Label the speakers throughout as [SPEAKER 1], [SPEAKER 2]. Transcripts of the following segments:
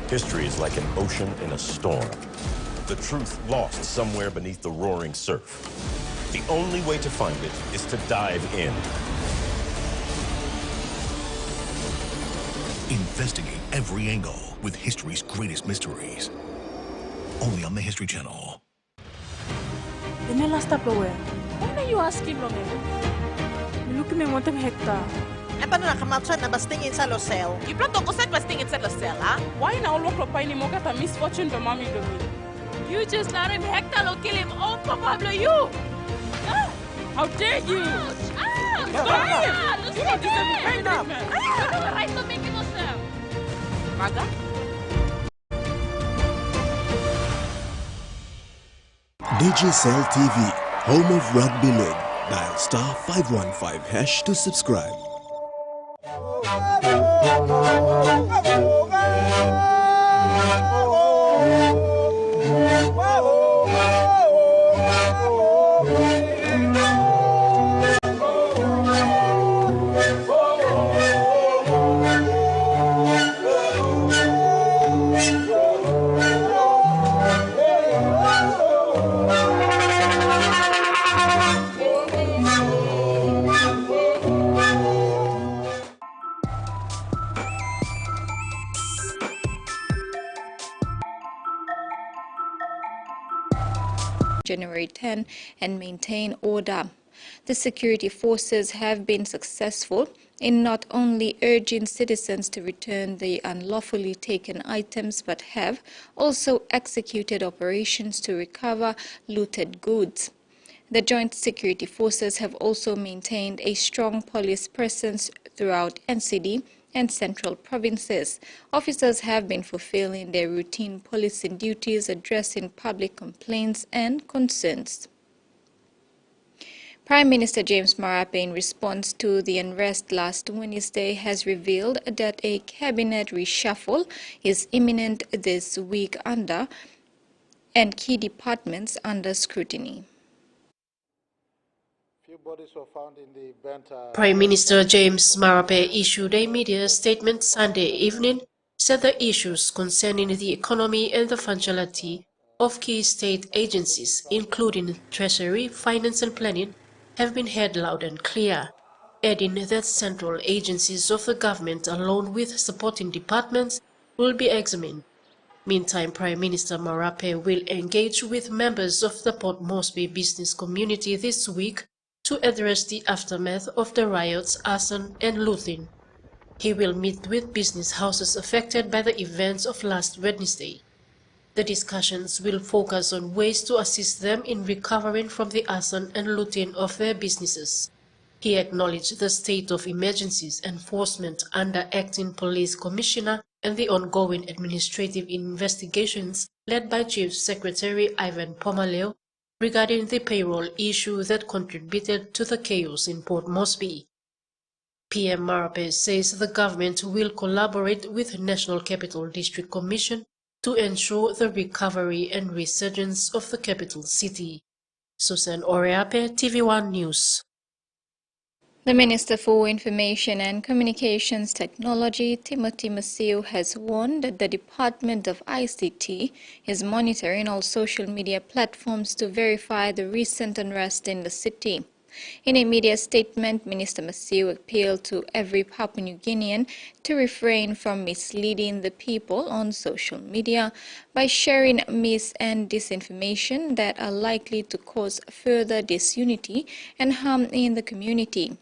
[SPEAKER 1] History is like an ocean in a storm. The truth lost somewhere beneath the roaring surf. The only way to find it is to dive in.
[SPEAKER 2] Investigate every angle with history's greatest mysteries. Only on the History Channel.
[SPEAKER 3] Daniela, stop away. Why are you asking me? Look me mo hekta.
[SPEAKER 4] Apa na nakamatsan na bastingin sa Losel?
[SPEAKER 5] Iplato ko sa bastingin sa Losel, ha?
[SPEAKER 3] Why na ulo klopay ni mo kata misfortune do mami do me?
[SPEAKER 5] You just let him hector or kill him. Oh, Pablo, you!
[SPEAKER 3] Ah, how dare you!
[SPEAKER 5] Ouch! Ouch!
[SPEAKER 3] Stop it! You don't deserve to pay this man.
[SPEAKER 5] You have a right to make it yourself.
[SPEAKER 3] Maga?
[SPEAKER 6] Digicel TV, home of Rugby League. Dial *515# to subscribe.
[SPEAKER 7] January 10 and maintain order. The security forces have been successful in not only urging citizens to return the unlawfully taken items but have also executed operations to recover looted goods. The joint security forces have also maintained a strong police presence throughout NCD and central provinces. Officers have been fulfilling their routine policing duties, addressing public complaints and concerns. Prime Minister James Marape, in response to the unrest last Wednesday, has revealed that a cabinet reshuffle is imminent this week and key departments under scrutiny.
[SPEAKER 8] Prime Minister James Marape issued a media statement Sunday evening, said the issues concerning the economy and the functionality of key state agencies, including Treasury, Finance and Planning, have been heard loud and clear, adding that central agencies of the government, along with supporting departments, will be examined. Meantime, Prime Minister Marape will engage with members of the Port Moresby business community this week to address the aftermath of the riots, arson and looting. He will meet with business houses affected by the events of last Wednesday. The discussions will focus on ways to assist them in recovering from the arson and looting of their businesses. He acknowledged the state of emergencies enforcement under Acting Police Commissioner and the ongoing administrative investigations led by Chief Secretary Ivan Pomaleo regarding the payroll issue that contributed to the chaos in Port Moresby. PM Marape says the government will collaborate with National Capital District Commission to ensure the recovery and resurgence of the capital city. Susan Oreape, TVWan News.
[SPEAKER 7] The Minister for Information and Communications Technology, Timothy Masio, has warned that the Department of ICT is monitoring all social media platforms to verify the recent unrest in the city. In a media statement, Minister Masio appealed to every Papua New Guinean to refrain from misleading the people on social media by sharing mis- and disinformation that are likely to cause further disunity and harm in the community.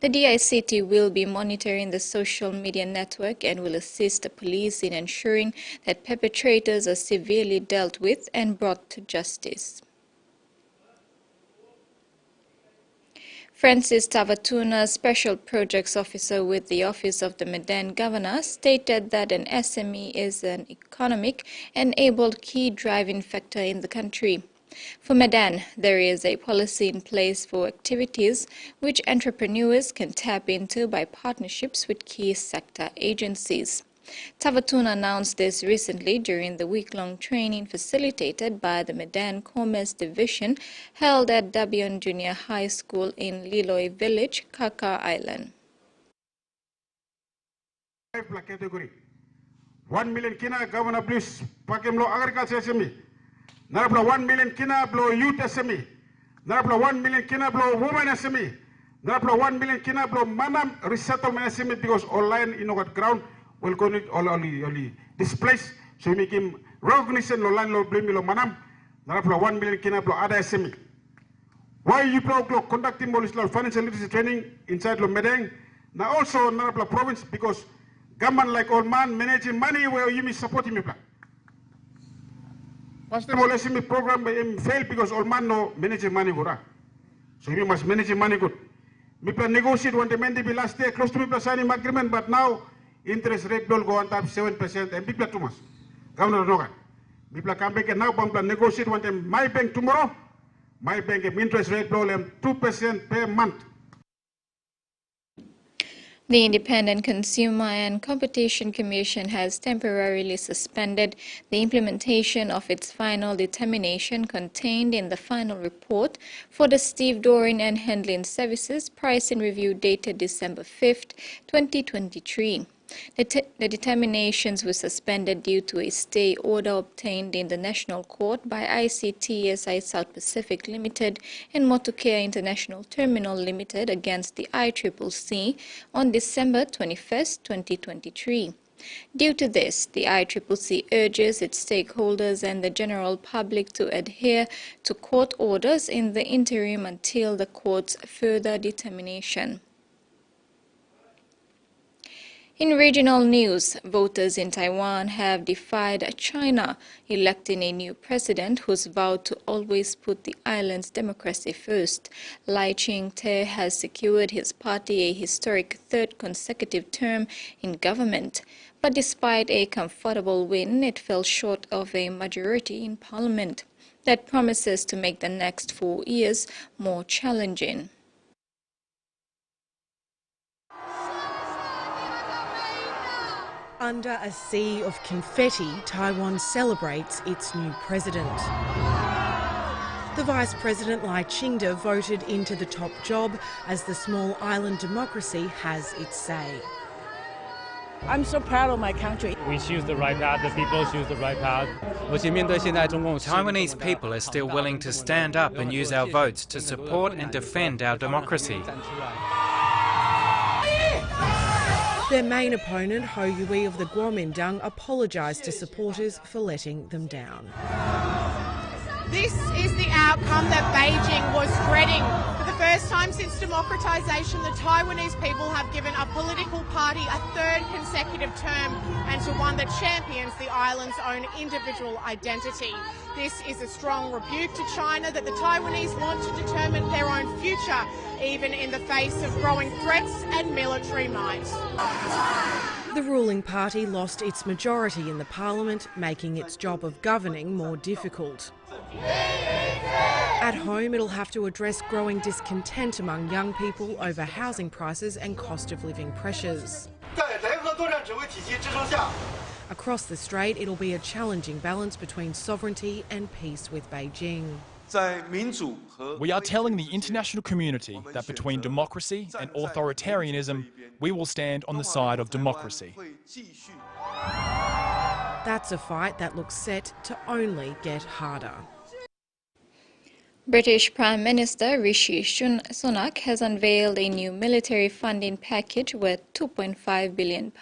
[SPEAKER 7] The DICT will be monitoring the social media network and will assist the police in ensuring that perpetrators are severely dealt with and brought to justice. Francis Tavatuna, Special Projects Officer with the Office of the Medan Governor, stated that an SME is an economic enabled key driving factor in the country. For Medan, there is a policy in place for activities which entrepreneurs can tap into by partnerships with key sector agencies. Tavatuna announced this recently during the week-long training facilitated by the Medan Commerce Division held at Dabion Junior High School in Liloy Village, Kaka Island.
[SPEAKER 9] Category. 1 million kina governor plus pakem lo agriculture SME. Narapla 1 million kina blow youth SME. Narapla 1 million kina blow women SME. Narapla 1 million kina blow manam resettlement SME because online in our ground will connect only this place. So we make him recognition lo line lo blame lo manam. Narapla 1 million kina blow other SME. Why you blow conducting financial literacy training inside lo Medeng? Now also Narapla province because government like old man managing money where you may support him. First time all SME program failed because old man no managing money good. So you must manage money good. Mipla negotiate when the be last day close to Mipla signing agreement, but now interest rate will go on top 7% and Mipla too much. Governor Nogan. Mipla come back and now Mipla negotiate when them my bank tomorrow. My bank interest rate will 2% per month.
[SPEAKER 7] The Independent Consumer and Competition Commission has temporarily suspended the implementation of its final determination contained in the final report for the stevedoring and handling services pricing review dated December 5, 2023. The determinations were suspended due to a stay order obtained in the National Court by ICTSI South Pacific Limited and Motorcare International Terminal Limited against the ICCC on December 21, 2023. Due to this, the ICCC urges its stakeholders and the general public to adhere to court orders in the interim until the court's further determination. In regional news, voters in Taiwan have defied China, electing a new president who's vowed to always put the island's democracy first. Lai Ching-te has secured his party a historic third consecutive term in government. But despite a comfortable win, it fell short of a majority in parliament. That promises to make the next 4 years more challenging.
[SPEAKER 10] Under a sea of confetti, Taiwan celebrates its new president. The Vice President Lai Ching-te voted into the top job as the small island democracy has its say.
[SPEAKER 11] I'm so proud of my country.
[SPEAKER 12] We choose the right path, the people choose the right path.
[SPEAKER 13] Taiwanese people are still willing to stand up and use our votes to support and defend our democracy.
[SPEAKER 10] Their main opponent, Ho Yui of the Kuomintang, apologised to supporters for letting them down.
[SPEAKER 14] This is the outcome that Beijing was dreading. For the first time since democratisation, the Taiwanese people have given a political party a third consecutive term, and to one that champions the island's own individual identity. This is a strong rebuke to China that the Taiwanese want to determine their own future, even in the face of growing threats and military might.
[SPEAKER 10] The ruling party lost its majority in the parliament, making its job of governing more difficult. At home, it'll have to address growing discontent among young people over housing prices and cost of living pressures. Across the strait, it'll be a challenging balance between sovereignty and peace with Beijing.
[SPEAKER 15] We are telling the international community that between democracy and authoritarianism, we will stand on the side of democracy.
[SPEAKER 10] That's a fight that looks set to only get harder.
[SPEAKER 7] British Prime Minister Rishi Sunak has unveiled a new military funding package worth £2.5 billion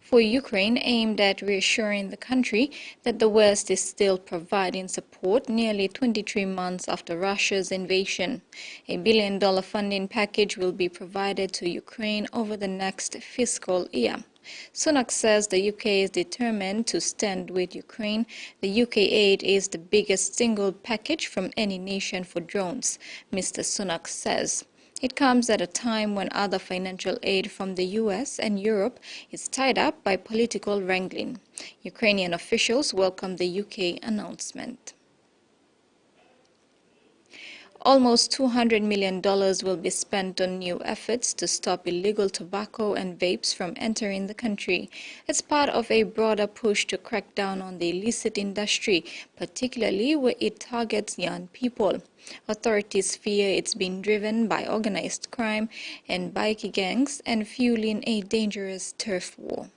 [SPEAKER 7] for Ukraine, aimed at reassuring the country that the West is still providing support nearly 23 months after Russia's invasion. A $1 billion funding package will be provided to Ukraine over the next fiscal year. Sunak says the UK is determined to stand with Ukraine. The UK aid is the biggest single package from any nation for drones, Mr. Sunak says. It comes at a time when other financial aid from the US and Europe is tied up by political wrangling. Ukrainian officials welcome the UK announcement. Almost $200 million will be spent on new efforts to stop illegal tobacco and vapes from entering the country. It's part of a broader push to crack down on the illicit industry, particularly where it targets young people. Authorities fear it's being driven by organized crime and bikie gangs and fueling a dangerous turf war.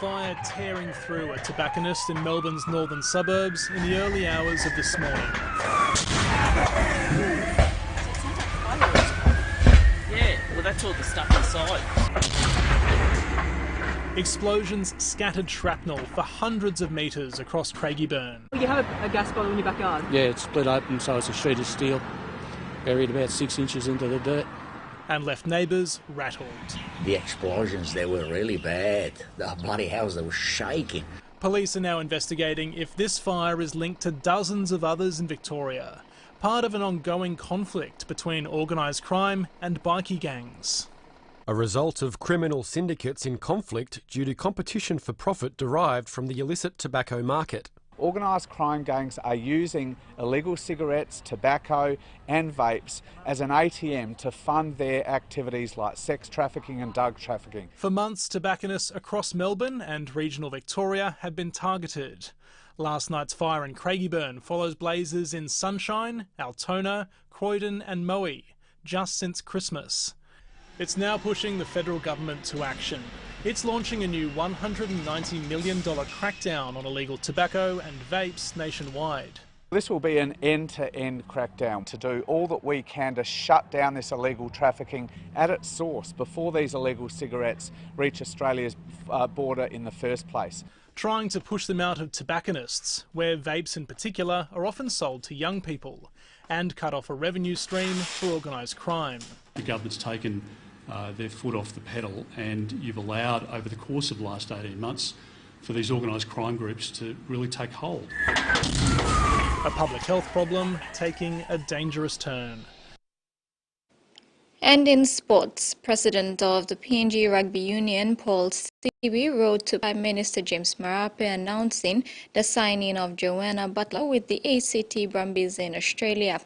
[SPEAKER 16] fire tearing through a tobacconist in Melbourne's northern suburbs in the early hours of this morning.
[SPEAKER 17] Yeah, well that's all the stuff inside.
[SPEAKER 16] Explosions scattered shrapnel for hundreds of metres across Craigieburn.
[SPEAKER 18] You have a gas bottle in your backyard?
[SPEAKER 19] Yeah, it's split open, so it's a sheet of steel, buried about 6 inches into the dirt.
[SPEAKER 16] And left neighbours rattled.
[SPEAKER 20] The explosions, they were really bad. The bloody house, they were shaking.
[SPEAKER 16] Police are now investigating if this fire is linked to dozens of others in Victoria, part of an ongoing conflict between organised crime and bikie gangs.
[SPEAKER 21] A result of criminal syndicates in conflict due to competition for profit derived from the illicit tobacco market.
[SPEAKER 22] Organised crime gangs are using illegal cigarettes, tobacco and vapes as an ATM to fund their activities like sex trafficking and drug trafficking.
[SPEAKER 16] For months, tobacconists across Melbourne and regional Victoria have been targeted. Last night's fire in Craigieburn follows blazes in Sunshine, Altona, Croydon and Moe, just since Christmas. It's now pushing the federal government to action. It's launching a new $190 million crackdown on illegal tobacco and vapes nationwide.
[SPEAKER 22] This will be an end-to-end crackdown to do all that we can to shut down this illegal trafficking at its source before these illegal cigarettes reach Australia's border in the first place.
[SPEAKER 16] Trying to push them out of tobacconists, where vapes in particular are often sold to young people, and cut off a revenue stream for organised crime.
[SPEAKER 23] The government's taken their foot off the pedal, and you've allowed over the course of the last 18 months for these organised crime groups to really take hold.
[SPEAKER 16] A public health problem taking a dangerous turn.
[SPEAKER 7] And in sports, President of the PNG Rugby Union, Paul Sibi, wrote to Prime Minister James Marape announcing the signing of Joanna Butler with the ACT Brumbies in Australia.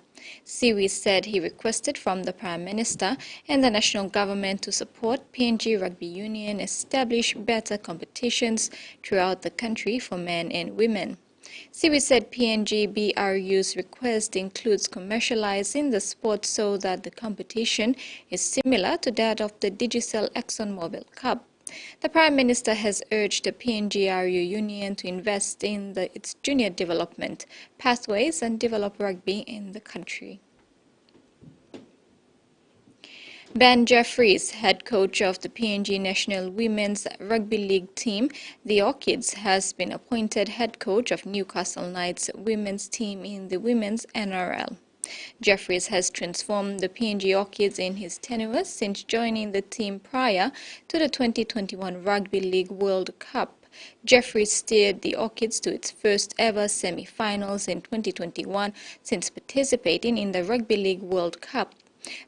[SPEAKER 7] Siwi said he requested from the Prime Minister and the national government to support PNG Rugby Union establish better competitions throughout the country for men and women. Siwi said PNG BRU's request includes commercializing the sport so that the competition is similar to that of the Digicel ExxonMobil Cup. The Prime Minister has urged the PNG-RU Union to invest in its junior development pathways and develop rugby in the country. Ben Jeffries, head coach of the PNG National Women's Rugby League team, the Orchids, has been appointed head coach of Newcastle Knights women's team in the Women's NRL. Jeffries has transformed the PNG Orchids in his tenure since joining the team prior to the 2021 Rugby League World Cup. Jeffries steered the Orchids to its first ever semi-finals in 2021 since participating in the Rugby League World Cup.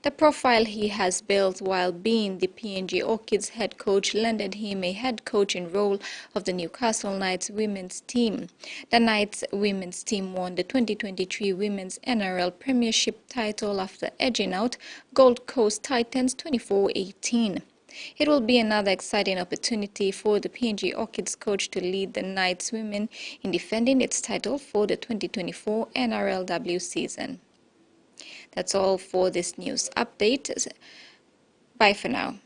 [SPEAKER 7] The profile he has built while being the PNG Orchids head coach landed him a head coaching role of the Newcastle Knights women's team. The Knights women's team won the 2023 Women's NRL Premiership title after edging out Gold Coast Titans 24-18. It will be another exciting opportunity for the PNG Orchids coach to lead the Knights women in defending its title for the 2024 NRLW season. That's all for this news update. Bye for now.